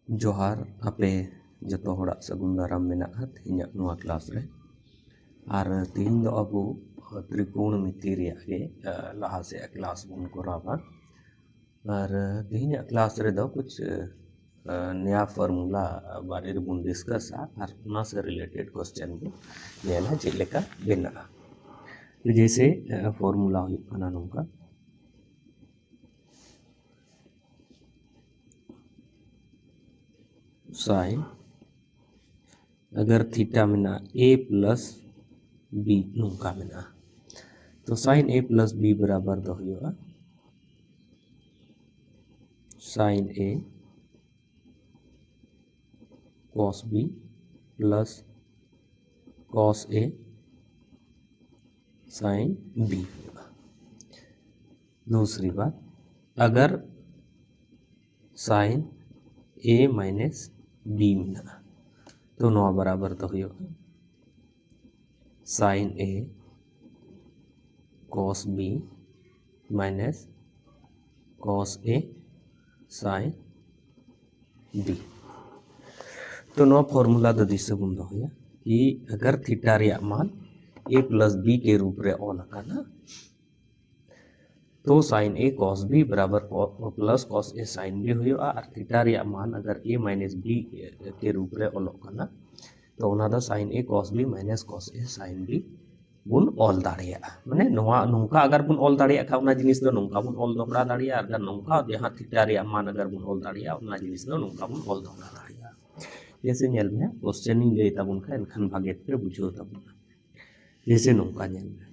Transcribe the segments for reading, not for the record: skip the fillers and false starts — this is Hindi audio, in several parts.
जोहार आपे जतो होड़ा सगुन दाराम मेना तेहना नुआ क्लास रे और तेहन दो अबो त्रिकोणमिति रेया गे लहा से क्लास बन करावा और तेहना क्लास रे दो कुछ नया फार्मूला बारे रे बन डिस्कसा और उना से रिलेटेड क्वेश्चन बो नेला चेक लेका बेना जैसे फार्मूला हुई कना नोंका साइन अगर थीटा में ए प्लस बी नोंका में तो साइन ए प्लस बी बराबर दो हुआ साइन ए कॉस बी प्लस कॉस ए साइन बी होगा। दूसरी बात अगर साइन ए माइनस बी में तो नौ बराबर तो होगा sign A cos B minus cos A sine B तो नौ फॉर्मूला द दिसे बन दो कि अगर थीटा रे मान ए प्लस बी के रूप रे ऑल करना तो साइन ए कॉस बी बराबर प्लस कॉस ए साइन बी हुआ और थीटा रे मान अगर ए माइनस बी के रूप रे ऑल करना तो उना दा sign A cos B minus cos A sine B बुन ऑल दाड़िया माने नोआ नोंका अगर बुन ऑल दाड़िया का उना जिनिस दो नोंका बुन ऑल दोहरा दाड़िया अगर नोंका जहां थीटा रे मान अगर बुन ऑल दाड़िया उना जिनिस दो नोंका बुन ऑल दोहरा दाड़िया जैसे नेल में क्वेश्चन इन ले ताबुन का एनखान भागे पे बुझो ताबुन जैसे नोंका नेल में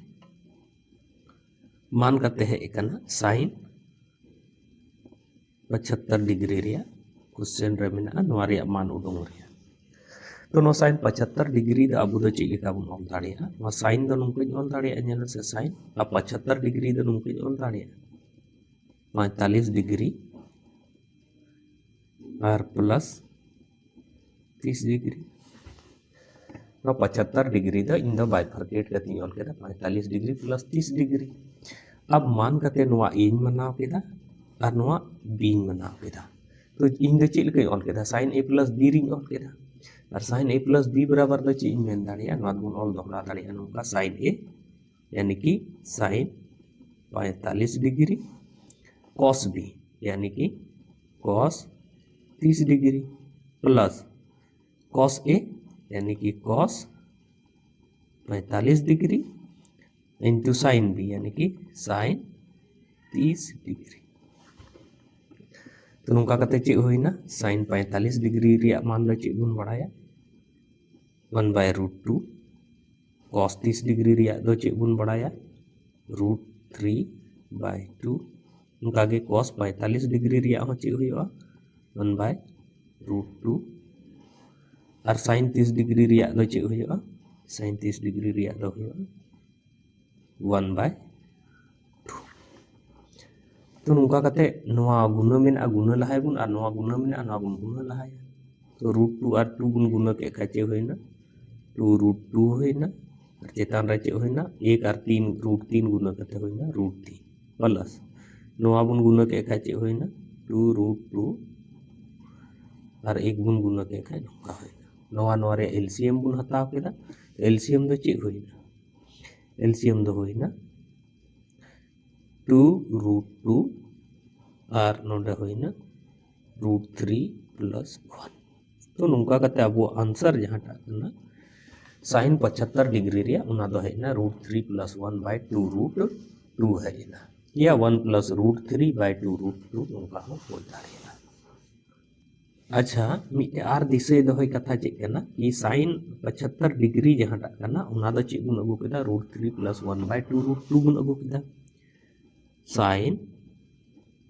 मान करते हैं एक साइन 75 डिग्री रिया क्वेश्चन रे मेना नोआ रिया मान उडोंग रिया तो नो साइन 75 डिग्री द अबु द चिलिका बुन ऑल दाड़िया नो साइन द नोंको ऑल दाड़िया नेल से साइन 75 डिग्री द नोंको ऑल दाड़िया 45 डिग्री और प्लस 30 डिग्री नो 75 डिग्री द इन द बाइफरकेट कती ऑल केदा 45 डिग्री प्लस 30 डिग्री अब मान करते नोआ इन मनाव केदा और नोआ बी मनाव केदा तो इन द चिल के ऑल केदा साइन ए प्लस बी रिंग ऑल केदा और साइन ए प्लस बी बराबर द ची मेन दाड़िया नोआ बुन ऑल दोहरा दाड़िया नोका साइन ए यानी कि साइन 45 डिग्री कॉस बी यानी कि cos 30 degree plus cos A यानी कि cos 45 degree into sine B यानी कि साइन 30 डिग्री तो नोंका कते चे होइना साइन 45 डिग्री रिया मान द चे बुन बढ़ाया 1/√2 कॉस 30 डिग्री रिया दो चे बुन बढ़ाया √3/2 नोंका गे कॉस 45 डिग्री रिया हो चे होइबा 1/√2 और साइन 30 डिग्री रिया दो चे होइबा साइन 30 डिग्री रिया दो होइबा 1/2 तो नोंका कते नोआ गुना मेना गुना लहाय बुन और नोआ गुना मेना नोआ बुन गुना लहाय तो √2 और 2 बुन गुना के खाचे होइना 2√2 होइना और चेतान रे चे होइना 1 और 3 √3 गुना कते होइना √3 प्लस नोआ बुन गुना के खाचे होइना 2√2 और 1 बुन गुना के खाय नोंका होइना नोआ नोआ रे एलसीएम बुन हताव केदा एलसीएम दो चे होइना एलसीएम दो होइना 2√2 और नोंडे होइना √3 + 1 तो नोंका कते अब आंसर जहां टाकना साइन 75 डिग्री रिया उना दो हेना √3 + 1/2√2 हेना या 1 + √3/2√2 नोंका हो बोल दाड़िया अच्छा मिटे आर दिसे दोहय कथा चेक कना कि साइन 75 डिग्री जहां टाकना उना दो चे बुन अगु केदा √3 + 1/2√2 बुन अगु केदा साइन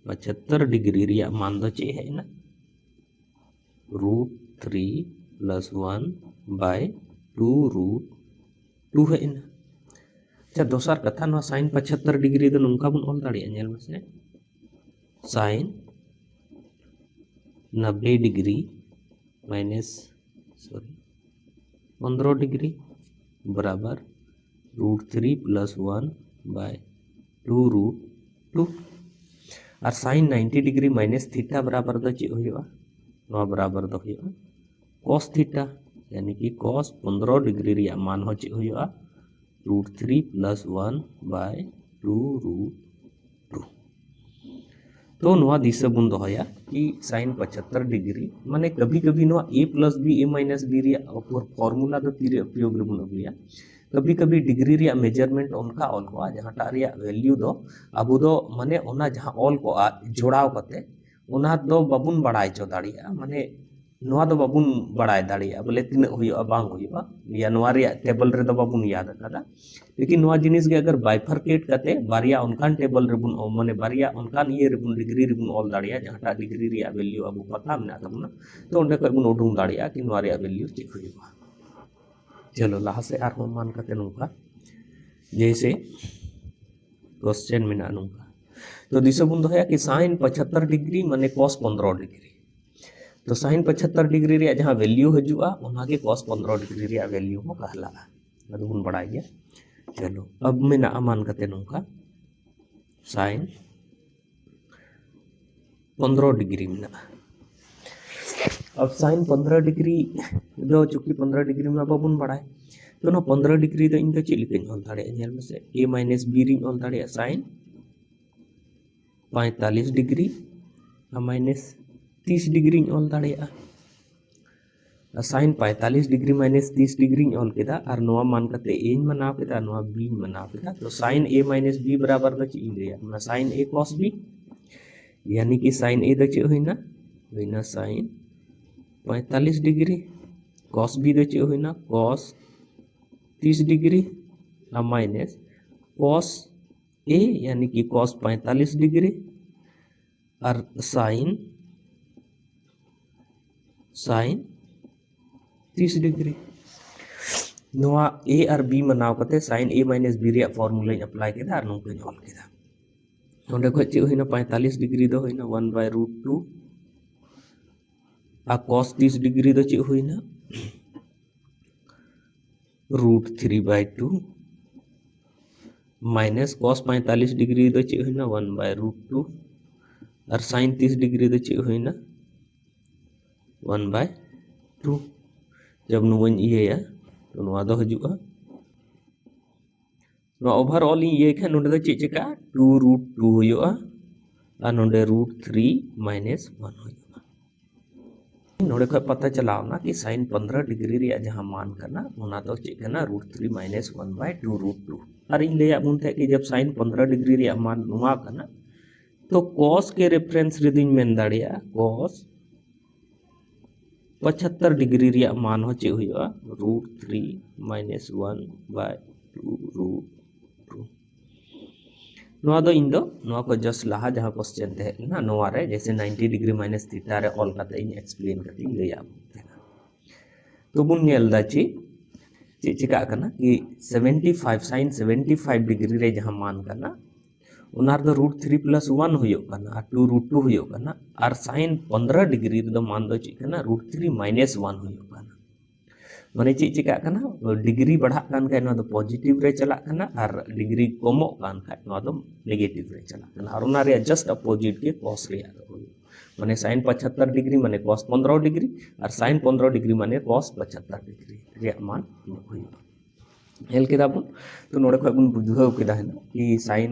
75 डिग्री रिया मान दो चे है ना √3 + 1/2√2 है ना अच्छा दोसर कथा नो साइन 75 डिग्री दो नोंका बुन ऑल दाड़िया नेल मसे साइन 90 डिग्री माइनस 15 डिग्री बराबर √3 + 1/2√2 और साइन 90 डिग्री माइनस थीटा बराबर दो चे होइबा नवा बराबर दो हुआ cos थीटा यानी कि cos 15 डिग्री रिया मान हो चे हुआ √3 + 1/2 √2 तो नवा दिशा बुन दोया कि sin 75 डिग्री माने कभी कभी नवा a + b a - b रिया फॉर्मूला दो तीरे प्रयोग रे बुन अगुया कभी कभी डिग्री रिया मेजरमेंट उनका ऑल को जहांटा रिया वैल्यू दो अबो दो माने ओना जहां ऑल को जोड़ाव कते ओना दो बाबुन बड़ाई चो दाड़िया माने नवा दो बाबुन बड़ाई दाड़िया बोले तीन हुआ बांग हुआ या नवा रिया टेबल रे दो बाबुन याद कदा लेकिन नवा जिनिस के अगर बाइफरकेट कते बारिया उनकान टेबल रे बुन माने बारिया उनकान ये रे बुन डिग्री रे बुन ऑल दाड़िया जहांटा डिग्री रिया वैल्यू अबो पता मेना तबना तो ओंडे को बुन उडुंग दाड़िया कि नवा रिया वैल्यू चेक हुआ चलो लाहा से आर मान कते नुका जैसे क्वेश्चन में नुका तो दिशा बुन दोया कि sin 75 डिग्री माने cos 15 डिग्री तो sin 75 डिग्री रिया जहां वैल्यू हजुआ ओना के cos 15 डिग्री रिया वैल्यू हो कहला अदु बुन बड़ाई गया चलो अब मेना मान कते नुका sin 15 डिग्री में अब sin 15 डिग्री दो चूंकि 15 डिग्री में बाबुन बड़ाई तो ना 15 डिग्री तो इनका चेक लिखन ऑल दाड़े नेल में से a - b रिंग ऑल दाड़े sin 45 डिग्री माइनस 30 डिग्री ऑल दाड़े sin 45 डिग्री माइनस 30 डिग्री ऑल केदा और नवा मान कते a मनाव केदा नवा b मनाव केदा तो sin a - b बराबर द चेक इंगरिया ना sin a cos b यानी कि sin a द चेक होइना sin 45 डिग्री cos b द चेक होइना cos 30 degree minus cos a यानी कि cos 45 डिग्री और sin 30 डिग्री नवा a और b मनाव कते sin a - b रिया फॉर्मूला अप्लाई केदा और नोके ऑल केदा ओंडे को चे होइना 45 डिग्री दो होइना 1/√2 आ cos 30 डिग्री दो चे होइना √3/2 माइनस cos 45 डिग्री दो चे होइना 1/√2 और sin 30 डिग्री दो चे होइना 1/2 जब नुवन ये या तो नुआ दो हजुआ नुआ ओवरऑल ये खान नोडे दो चे चेका 2√2 हुआ और नोडे √3 - 1 हुआ नोडे को पता चलाओ ना कि sin 15 डिग्री रिया जहां मान करना ओना तो चेक करना √3 - 1/2 √2 और इन ले बुन थे कि जब sin 15 डिग्री रिया मान नुआ करना तो cos के रेफरेंस रिदिन मेन दाड़िया cos 75 डिग्री रिया मान हो चे हुआ √3 - 1/2 √2 नवा दो इन दो नवा को जस्ट लाहा जहां क्वेश्चन थे ना नवा रे जैसे 90 डिग्री माइनस थीटा रे ऑल करते इन एक्सप्लेन करते ले या तो बुन नेल दा ची चिका करना कि 75 sin 75 डिग्री रे जहां मान करना उनार दो √3 + 1 हुयो करना 2 √2 हुयो करना और sin 15 डिग्री दो मान दो ची करना √3 - 1 हुयो करना माने ची चिका करना डिग्री बढ़ा कान का ना दो पॉजिटिव रे चला करना और डिग्री कमो कान का ना दो नेगेटिव रे चला करना और उना रे जस्ट अपोजिट के cos रे दो माने sin 75 डिग्री माने cos 15 डिग्री और sin 15 डिग्री माने cos 75 डिग्री रे मान हुयो हेल केदा बुन तो नोडे को बुन बुझाव केदा है ना कि sin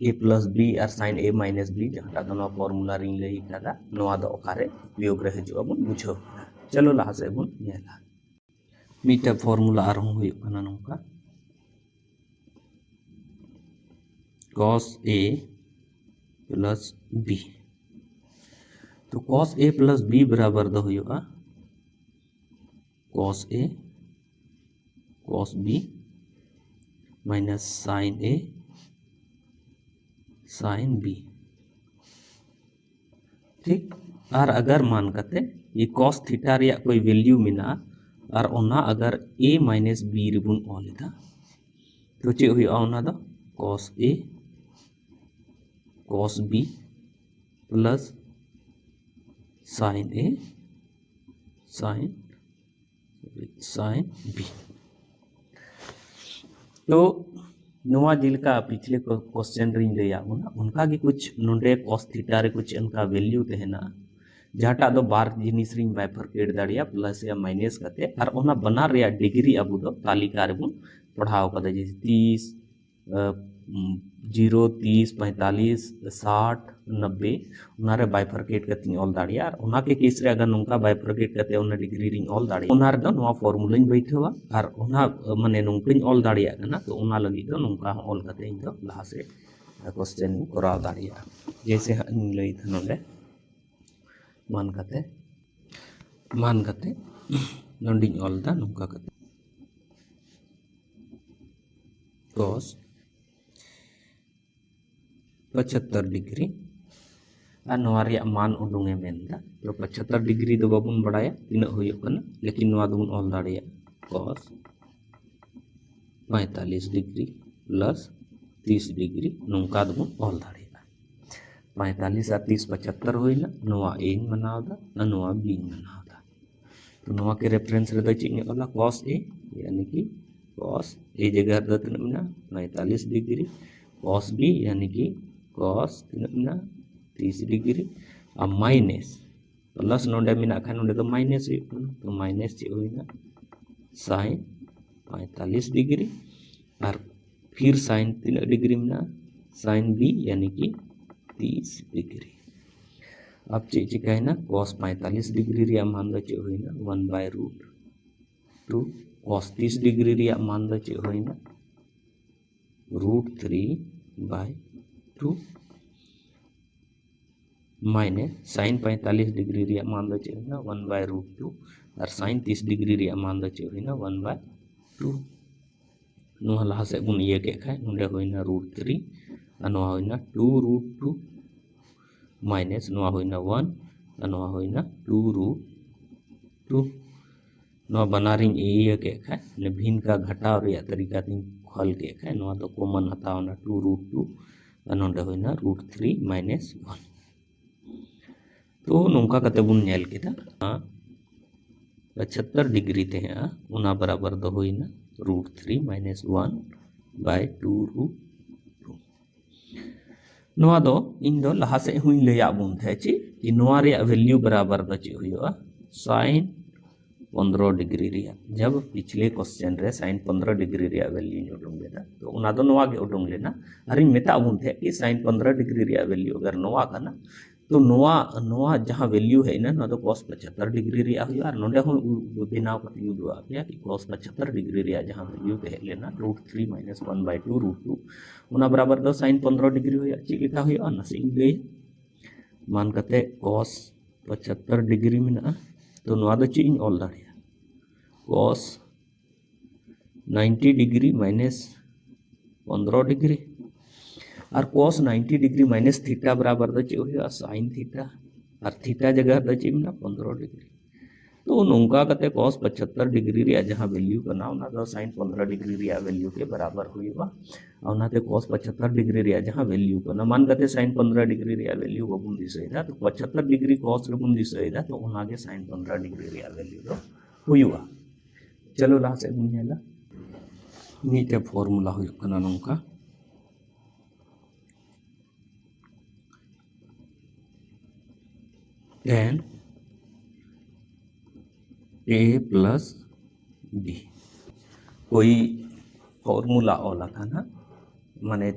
a + b और sin a - b जहां दोनों फार्मूला रिंग ले कदा नवा दो ओकारे उपयोग रहे जो बुन बुझाव चलो लाहा से बुन नेला मीटा फॉर्मूला आर हूं हुई कना नोका cos a + b तो cos a + b बराबर दो हुआ cos a cos b minus sin a sin b ठीक और अगर मान करते ये cos थीटा रिया कोई वैल्यू मिना और ओना अगर a - b रिबुन ऑलेदा तो चे हुई ओना दा cos a cos b plus sin a sin b तो नवा जिलका पिछले क्वेश्चन रिंग दे या उनका की कुछ नोडे cos थीटा रे कुछ इनका वैल्यू तेना जहाटा दो बार जिनिस रिंग बाइफरकेट दाड़िया प्लस या माइनस करते और ओना बनार रे डिग्री अबू दो तालिका रे बुन पढ़ाव कदा जैसे 30 0 30 45 60 90 उनारे बाइफरकेट करती ऑल दाड़िया और उना के केस रे अगर नुंका बाइफरकेट करते उना डिग्री रिंग ऑल दाड़िया उनार दो नुआ फॉर्मूला बैठवा और उना माने नुंकिन ऑल दाड़िया कना तो उना लगी दो नुंका ऑल करते इन दो लहा से क्वेश्चन कराव दाड़िया जैसे लई था नोडे मान कते नोंडिंग ऑल दा नुंका कते cos 75 डिग्री और नवा रे मान उडुंगे मेनदा तो 75 डिग्री दो बाबुन बड़ाया तीना हुयो कना लेकिन नवा दोन ऑल दाड़िया cos 45 डिग्री प्लस 30 डिग्री नुंका दोन ऑल दाड़िया 45 और 30 75 होइना नवा ए मनावदा ना नवा बी मनावदा तो नवा के रेफरेंस रे चिंगे वाला cos ए यानी कि cos ए जगह द तना मिना 45 डिग्री cos बी यानी कि cos तना मिना 30 डिग्री और माइनस प्लस नोंडे मिना खान नोंडे तो माइनस तो माइनस चे होइना sin 45 डिग्री और फिर sin तना डिग्री मिना sin बी यानी कि 30 डिग्री अब चे चिकाय ना cos 45 डिग्री रे मान द चे होइना 1/√2 cos 30 डिग्री रे मान द चे होइना √3/2 माइनस sin 45 डिग्री रे मान द चे होइना 1/√2 और sin 30 डिग्री रे मान द चे होइना 1/2 नुहा लहा से बुन ये के खाय नुंडे होइना √3 अनुआ होइना 2√2 माइनस नुआ होइना 1 अनुआ होइना 2√2 नुआ बनारिंग ये के खाय ने भिन्न का घटाव रे तरीका तीन खल के खाय नुआ तो कॉमन हताव ना 2√2 अनुंडे होइना √3 माइनस 1 तो नोंका कते बुन नेल केदा 75 डिग्री ते उना बराबर दो होइना √3 माइनस 1/2 नोआ दो इन दो लहा से हुई लया बुन थे ची कि नोआ रे वैल्यू बराबर द ची हुआ sin 15 डिग्री रे जब पिछले क्वेश्चन रे sin 15 डिग्री रे वैल्यू ने उडुंग लेदा तो उना दो नोआ के उडुंग लेना अरे मेता बुन थे कि sin 15 डिग्री रे वैल्यू अगर नोआ कना तो नोआ जहां वैल्यू है ना तो cos 75 डिग्री रे हुआ और नोडे हो बिनाव कते युदुआ गया कि cos 75 डिग्री रे जहां वैल्यू ते लेना √3 माइनस 1/2 √2 उना बराबर दो sin 15 डिग्री होया ची लिखा हुआ ना से गई मान कते cos 75 डिग्री में तो नोआ दो ची ऑल दाड़िया cos 90 डिग्री माइनस 15 डिग्री और cos 90 डिग्री माइनस थीटा बराबर द चे हुआ sin थीटा और थीटा जगह द चे ना 15 डिग्री तो नोंका कते cos 75 डिग्री रे जहां वैल्यू करना उना तो sin 15 डिग्री रे वैल्यू के बराबर हुईबा औना ते cos 75 डिग्री रे जहां वैल्यू करना मान कते sin 15 डिग्री रे वैल्यू बबुन दिसैदा तो 75 डिग्री cos रे बुन दिसैदा तो उना के sin 15 डिग्री रे वैल्यू दो हुईबा चलो ला से बुनेला नीचे फार्मूला हुई कना नोंका tan a प्लस बी कोई फॉर्मूला ओला ना माने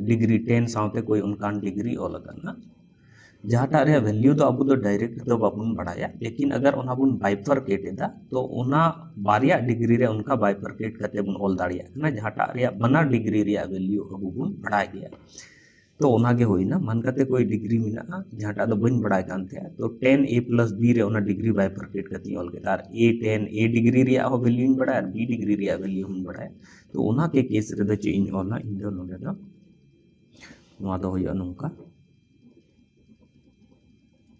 डिग्री 10 साउते कोई उनकान डिग्री ओला ना जहाटा रे वैल्यू तो अब तो डायरेक्ट तो बाबुन बढ़ाया लेकिन अगर उना बुन बाइफरकेट दा तो उना बारिया डिग्री रे उनका बाइफरकेट करते बुन ऑल दाड़िया ना जहाटा रे बना डिग्री रे वैल्यू अब बुन बढ़ा गया तो उनागे होइना मान कते कोई डिग्री मिना जहाटा दो बन बड़ाय कान थे तो 10 a प्लस b रे उना डिग्री बाइफरकेट करती ऑल के तार a 10 a डिग्री रे हो वैल्यू बड़ा और b डिग्री रे वैल्यू हुन बड़ा तो उना के केस रे द चेंज ऑल इन दो नोडे दो नोआ दो होय अनुका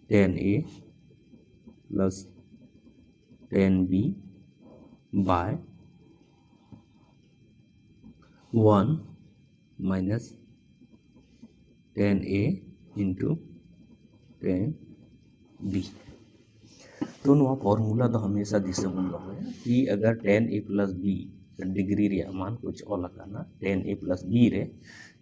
10a plus 10b by 1 minus 10a into 10b तो नुआ फॉर्मूला तो हमेशा दिसे बुन रहा है कि अगर 10a प्लस b डिग्री रे मान कुछ और लगाना 10a प्लस b रे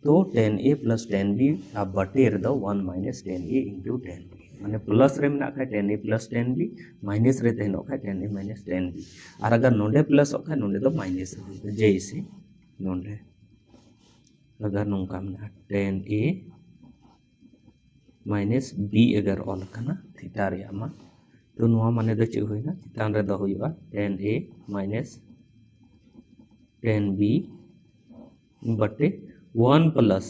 तो 10a प्लस 10b आप बटेर दो 1 माइनस 10a इंटू 10b माने प्लस रे मेना खाय tan a plus tan b minus रे तहनो खाय tan a minus tan b और अगर नोंडे प्लस खाय नोंडे तो माइनस जैसे नोंडे अगर नोंका मेना tan a minus b अगर ऑल करना थीटा रे मा तो नुआ माने दो चे होइना चितान रे दो होइबा tan a minus tan b बटे 1 plus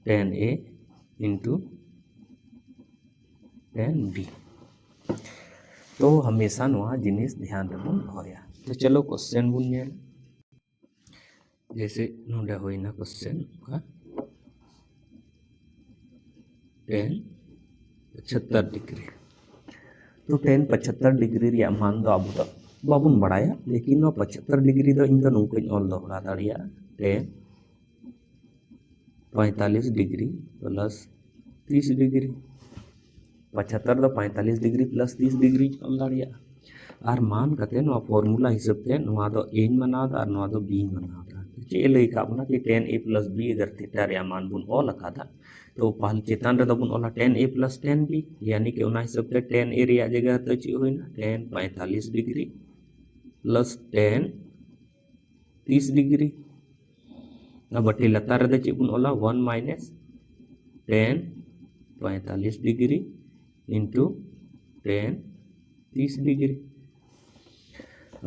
tan a into tan b तो हमेशा नुआ जिनिस ध्यान रखून होया तो चलो क्वेश्चन बुन नेल जैसे नोंडे होइना क्वेश्चन का tan 75 डिग्री तो tan 75 डिग्री रे मान दो अब तो बाबुन बढ़ाया लेकिन 75 डिग्री दो इन नौकरी ऑल दोहरा दाड़िया tan 45 डिग्री प्लस 30 डिग्री 75 दो 45 डिग्री प्लस 30 डिग्री ऑल दाड़िया और मान कते नो फॉर्मूला हिसाब ते नुआ दो a मनाव और नुआ दो b मनाव चे लई का बना कि tan a plus b अगर थीटा रे मान बुन ऑल अकादा तो पहले चेतान रे दबुन Ola tan a plus tan b यानी कि उना हिसाब ते tan a रे जगह तो चे होइना tan 45 degree plus tan 30 degree ना बटे लतार रे चे बुन Ola 1 minus tan 45 degree into tan 30 degree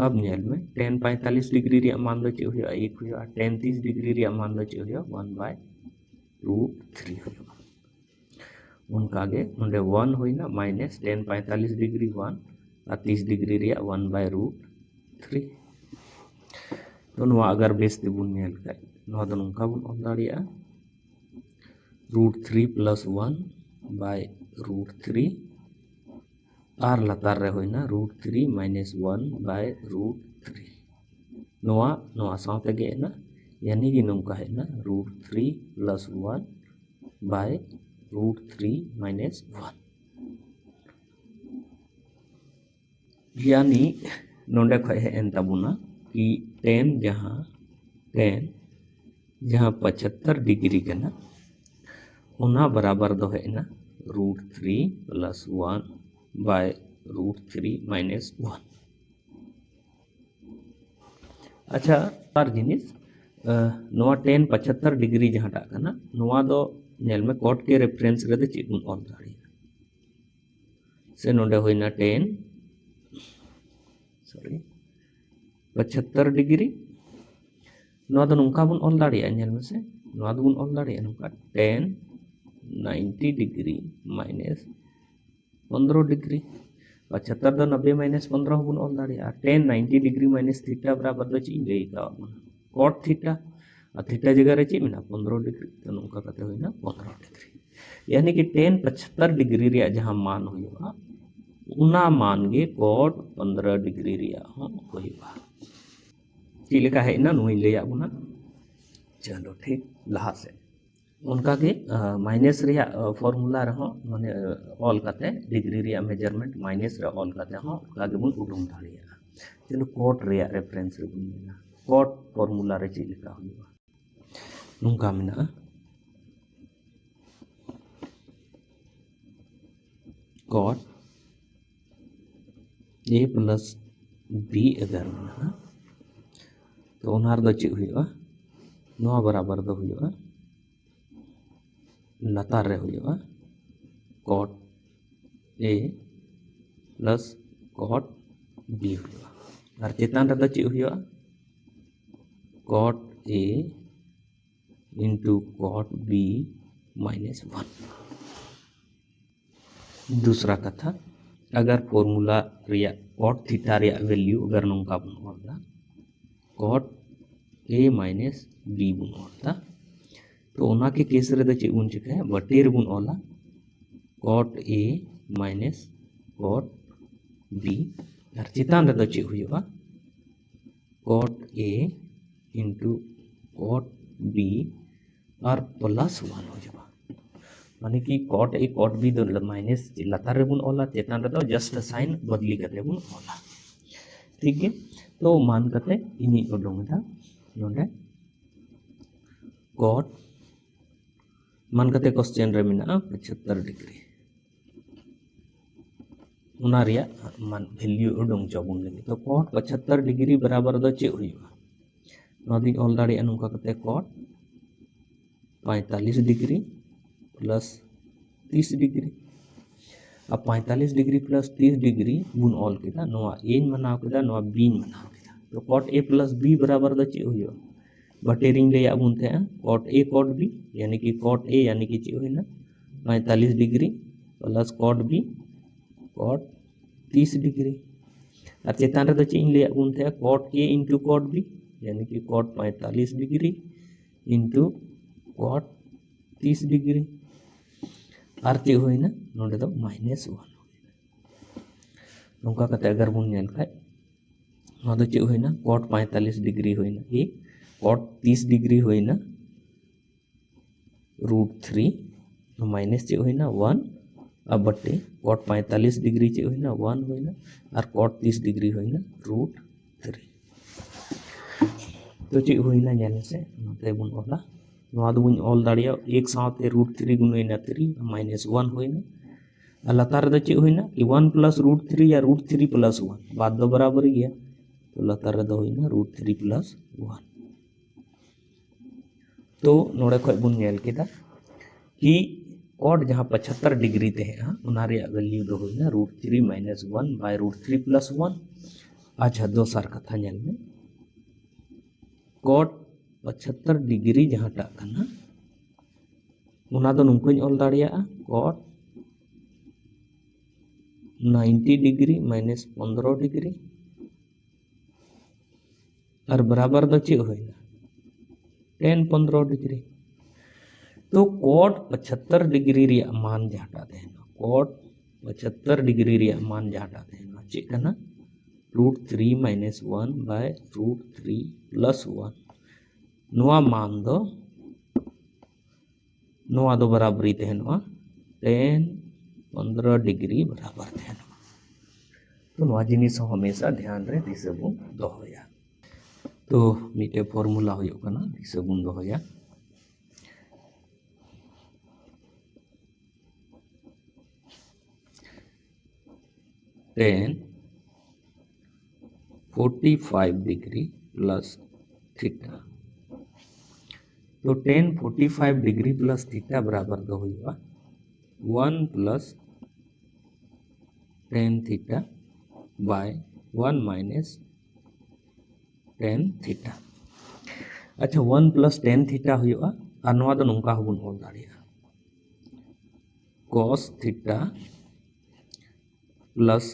अब नेल में tan 45 डिग्री रे मान दो चे होया 1 होया tan 30 डिग्री रे मान दो चे होया 1/√3 होया उनका आगे नोंडे 1 होइना माइनस tan 45 डिग्री 1 और 30 डिग्री रे 1/√3 तो नुआ अगर बेस दिबुन नेल का नुआ दो नुका बुन ऑल दाड़िया √3 प्लस 1/√3 आर लतार रे होइना √3 माइनस 1/√3 नुआ नुआ साथे गे ना यानी कि नुका है ना √3 प्लस 1/√3 माइनस 1 यानी नोंडे खय है एन तबुना कि tan जहां 75 डिग्री कना उना बराबर दो है ना √3 प्लस 1/√3 माइनस 1 अच्छा तार जिनिस नोआ tan 75 डिग्री जहां टा कना नोआ दो नेल में कोट के रेफरेंस रे दे चिकुन ऑल दाड़ी से नोंडे होइना tan 75 डिग्री नोआ दो नुका बुन ऑल दाड़िया नेल में से नोआ दो बुन ऑल दाड़िया नुका tan 90 डिग्री माइनस 15 डिग्री 75 दो 90 माइनस 15 बुन ऑल दाड़िया tan 90 डिग्री माइनस थीटा बराबर दो ची ले का cot थीटा और थीटा जगह रे ची मिना 15 डिग्री तो नुका कते होइना 15 डिग्री यानी कि tan 75 डिग्री रे जहां मान होइबा उना मान गे cot 15 डिग्री रे होइबा ची लेका है ना नुई ले आबुना चलो ठीक लहा से उनका के माइनस रे फॉर्मूला रहो माने ऑल करते डिग्री रे मेजरमेंट माइनस रे ऑल करते हो का के बुन उडुम दाड़िया चलो कोट रे रेफरेंस रे बुन ना कोट फॉर्मूला रे ची लेका होइबा नुका मेना कोट a प्लस b अगर मेना तो उनार दो ची होइबा नो बराबर दो होइबा लतार रे होइबा cot a plus cot b होइबा और चेतान रे दो ची होइबा cot a into cot b minus 1 दूसरा कथा अगर फॉर्मूला रिया cot थीटा रिया वैल्यू अगर नोंका बुन ऑलदा cot a माइनस b बुन ऑलदा तो उना के केस रे द चे बुन चिका है बटे रे बुन Ola cot a minus cot b और चितान रे द चे हुइबा cot a into cot b और प्लस 1 हो जाबा माने कि cot a cot b दो माइनस लतार रे बुन ऑला चेतान रे दो जस्ट साइन बदली करते बुन ऑला ठीक है तो मान करते इनी उडुम था नोंडे cot मान करते क्वेश्चन रे मिना 75 डिग्री उना रिया मान वैल्यू उडुंग चबुन लगे तो cot 75 डिग्री बराबर दो चे हुआ नदी ऑल दाड़िया नुका कते cot 45 डिग्री प्लस 30 डिग्री अब 45 डिग्री प्लस 30 डिग्री बुन ऑल केदा नोआ ए मनाव केदा नोआ बी मनाव केदा तो cot a प्लस b बराबर द चे हुआ बटेरिंग ले बुन थे cot a cot b यानी कि cot a यानी कि चे हुई ना 45 degree plus cot b cot 30 degree और चेतान रे चे ले बुन थे cot a into cot b यानी कि cot 45 degree into cot 30 degree और चे हुई ना नोडे तो -1 नौका कते अगर बुन नेल खाय नो दो चे हुई ना cot 45 डिग्री हुई ना ए cot 30 डिग्री हुई ना √3 माइनस चे हुई ना 1 अब बटे cot 45 डिग्री चे हुई ना 1 हुई ना और cot 30 डिग्री हुई ना √3 तो चे हुई ना जाने से नोते बुन ओला नोआ दो बुन ऑल दाड़िया एक साथ √3 गुने ना 3 -1 हुई ना लतार द चे हुई ना कि 1 प्लस √3 या √3 प्लस 1 बाद दो बराबर ही गया तो लतार द हुई ना √3 प्लस 1 तो नोड़े खय बुन नेल केदा कि cot जहाँ 75 डिग्री ते है उनारे वैल्यू दो हुई ना √3 - 1 बाय √3 प्लस 1 अच्छा दोसर कथा नेल में cot 75 डिग्री जहाँ टा कना उना दो नुंकन ऑल दाड़िया cot 90 डिग्री - 15 डिग्री और बराबर दो चे हुई ना 10-15 डिग्री तो cot 75 डिग्री रिया मान जहाटा देना cot 75 डिग्री रिया मान जहाटा देना चे कना √3 - 1 बाय √3 प्लस 1 नोआ मान दो नोआ दो बराबरी तेहनवा 10-15 डिग्री बराबर तेहनवा तो नोआ जिनिस हमेशा ध्यान रे दिसबुन दोहया तो मीटे फॉर्मूला हुयो कना दिसबुन दोहया 10-45 डिग्री प्लस थीटा तो 10-45 डिग्री प्लस थीटा बराबर दो हुआ 1 plus 10 theta by 1 minus 10 theta अच्छा 1 प्लस 10 थीटा हुआ और नोआ दो नुंका हबुन ऑल दाड़िया cos theta plus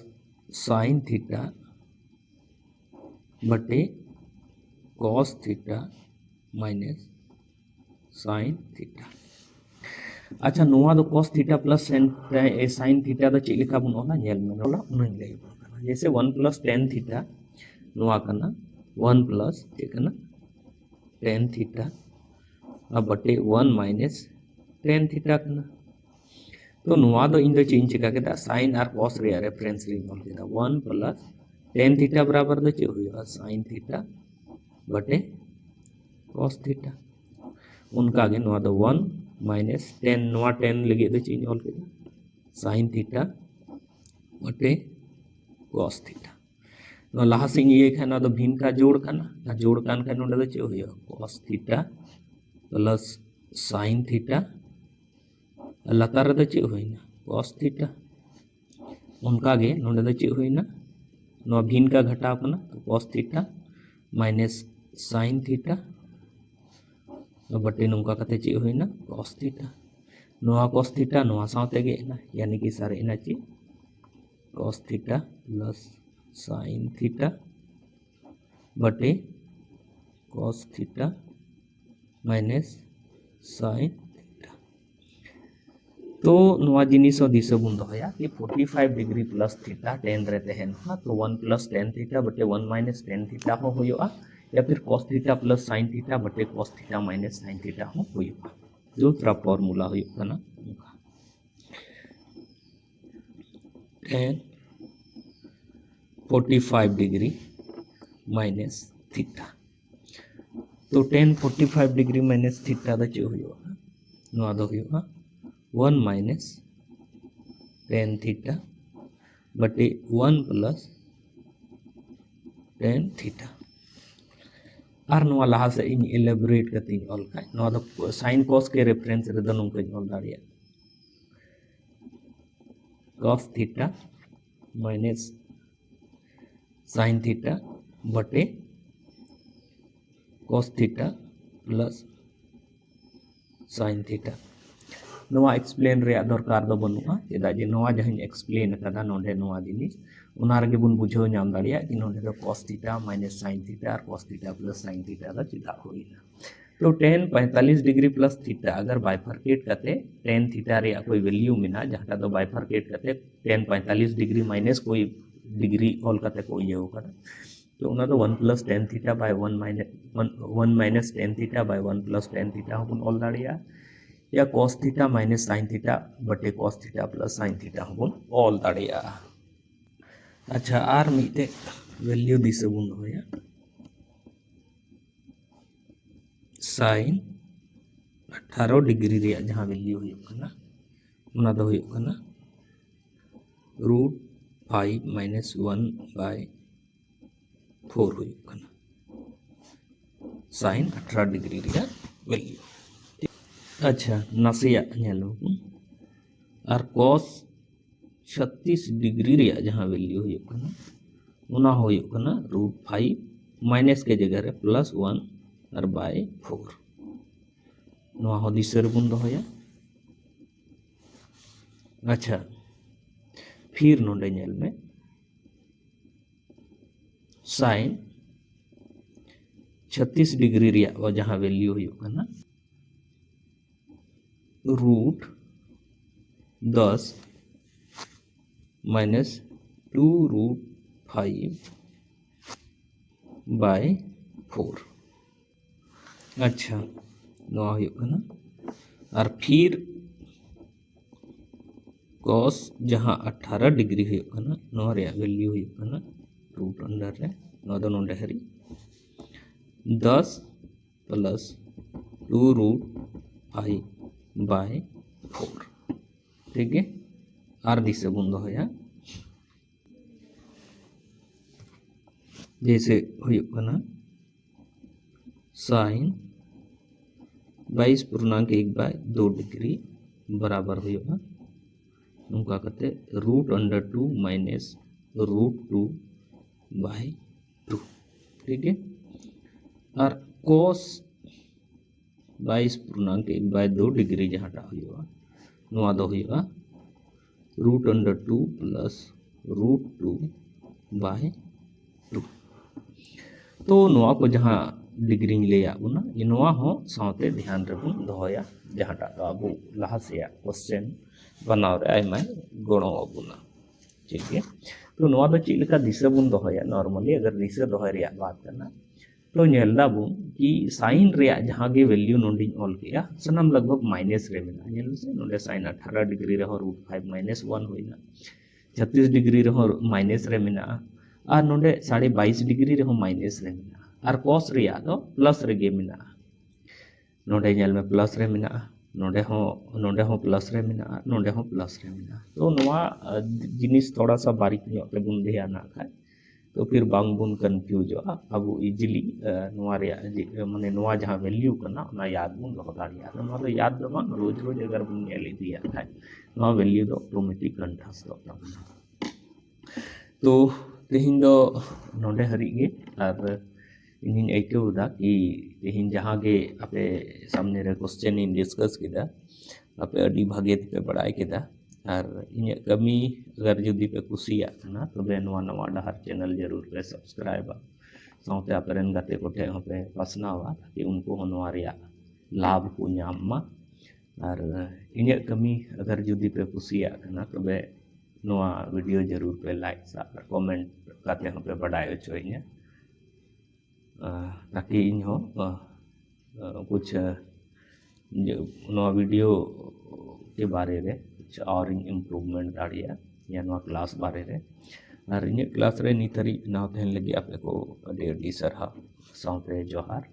sin theta बटे cos theta minus sin theta अच्छा नोआ दो cos theta plus sin theta दो चे लिखा बुन ओला नेल में ओला उन ले जैसे 1 प्लस 10 थीटा नोआ कना 1 प्लस चे कना 10 थीटा अब बटे 1 माइनस 10 थीटा कना तो नोआ दो इन दो चे चिका केदा sin और cos रे रेफरेंस रे नोल केदा 1 प्लस 10 थीटा बराबर दो चे हुआ sin थीटा बटे cos थीटा उनका गे नोआ दो 1 माइनस 10 नोआ 10 लगे दो चे नोल केदा sin थीटा बटे cos थीटा नो लाहा सिंग ये खाना दो भिन्न का जोड़ खाना ना जोड़ कान का नोडे दो चे हुआ cos theta plus sin theta लतार दो चे हुई ना cos थीटा उनका गे नोडे दो चे हुई ना नो भिन्न का घटाव कना तो cos theta minus sin theta बटे नुंका कते चे हुई ना cos थीटा नोआ cos थीटा नोआ साथे गे ना यानी कि सारे ना चे cos theta plus sin theta बटे cos थीटा माइनस sin तो नोआ जिनिस दिसबुन दोहया कि 45 डिग्री प्लस थीटा 10 रे तेहना तो 1 प्लस 10 थीटा बटे 1 माइनस 10 थीटा हो हुआ या फिर cos theta plus sin theta बटे cos theta minus sin theta हो हुआ दूसरा फॉर्मूला हुआ ना 10-45 डिग्री माइनस थीटा तो 10-45 डिग्री माइनस थीटा दो चे हुआ नोआ दो हुआ 1 माइनस 10 थीटा बटे 1 प्लस टेन थीटा और नवा लहा से इन एलेबोरेट करते ऑल खाय नवा दो साइन कॉस के रेफरेंस रे दो नंका ऑल दाड़िया cos theta minus sine theta बटे cos theta plus sine theta नवा एक्सप्लेन रे दरकार दो बनुआ चेदा जे नवा जहां एक्सप्लेन कदा नोंडे नवा जिनिस उना रगे बुन बुझाव नाम दाड़िया कि नोंडे दो cos theta minus sin theta और cos theta plus sin theta दा चिदा होइना तो tan 45 डिग्री प्लस थीटा अगर बाइफरकेट करते tan थीटा रे कोई वैल्यू मिना जहां दो बाइफरकेट करते tan 45 डिग्री माइनस कोई डिग्री ऑल करते कोई ये होगा तो उना तो 1 plus tan theta by 1 minus tan theta by 1 plus tan theta होबन ऑल दाड़िया या cos theta minus sin theta बटे cos theta plus sin theta होबन ऑल दाड़िया अच्छा आर मिते वैल्यू दिसे बुन होया sin 18 डिग्री रे जहां वैल्यू हुई कना उना दो हुई कना √5 माइनस 1 बाय 4 हुई कना sin 18 डिग्री रे वैल्यू अच्छा नसिया नेलो और cos 36 डिग्री रे जहां वैल्यू हुई कना उना हुई कना √5 माइनस के जगह रे प्लस 1 और बाय 4 नवा हो दिसर बुन दोया अच्छा फिर नोंडे नेल में sin 36 डिग्री रे जहां वैल्यू हुई कना √10 माइनस 2√5 बाय 4 अच्छा नवा हुई कना और फिर cos जहां 18 डिग्री हुई कना नवा रे वैल्यू हुई कना रूट अंडर रे नवा दो नोंडे हरी 10 प्लस 2√5 बाय 4 ठीक है और दिसे बुन दोया जैसे हुई कना sin 22.1 बाय 2 डिग्री बराबर हुआ उनका कहते √2 माइनस √2 बाय 2 ठीक है और cos 22.1 बाय 2 डिग्री जहाँ हुआ नवा दो हुआ √2 प्लस √2 बाय 2 तो नवा को जहाँ डिग्री लिया बुना नवा हो साथे ध्यान रखूं दोया जहाँ अब लहा से क्वेश्चन बनाव रे आयमा गणो बुना ठीक है तो नवा दो चीज लेका दिशा बुन दोया नॉर्मली अगर दिशा दोय रे बात करना तो नेलदा बुन कि साइन रे जहाँ गे वैल्यू नोंडी ऑल किया सनम लगभग माइनस रे मिना नेल से नोंडे sin 18 डिग्री रे √5 माइनस 1 होइना 36 डिग्री रे माइनस रे मिना और नोंडे 22.5 डिग्री रे माइनस रे मिना और cos रे दो प्लस रे गे मिना नोंडे नेल में प्लस रे मिना नोंडे हो प्लस रे मिना नोंडे हो प्लस रे मिना तो नवा जिनिस थोड़ा सा बारीक ᱧᱚᱜ ᱛᱮ बुन ध्यान ना खाए तो फिर बांग बुन कंफ्यूज अब इजिली नवा रे माने नवा जहां वैल्यू कना ना याद बुन दो दाड़िया तो नवा तो याद दो बांग रोज रोज अगर बुन नेल इदिया खाए नवा वैल्यू दो ऑटोमेटिक कंठास दो तो तेहिं दो नोंडे हरी गे और इन ऐकौदा कि तेहिं जहां गे आपे सामने रे क्वेश्चन इन डिस्कस किदा आपे अडी भागे पे बड़ाई किदा और इन कमी अगर जुदी पे कुसिया ना तो नवा नवा डहार चैनल जरूर पे सब्सक्राइब साथे आपरेन गाते कोठे पे पासनावा ताकि उनको नवा रिया लाभ को नाम मा और इन कमी अगर जुदी पे कुसिया ना तो नवा वीडियो जरूर पे लाइक और कमेंट गाते पे बड़ाई होइना ताकि इन हो कुछ नवा वीडियो के बारे में कुछ और इम्प्रूवमेंट दाड़िया या नवा क्लास बारे रे और इन क्लास रे नित हरी नाव तहन लगी आपे को अडी अडी सरहा साथे जोहार।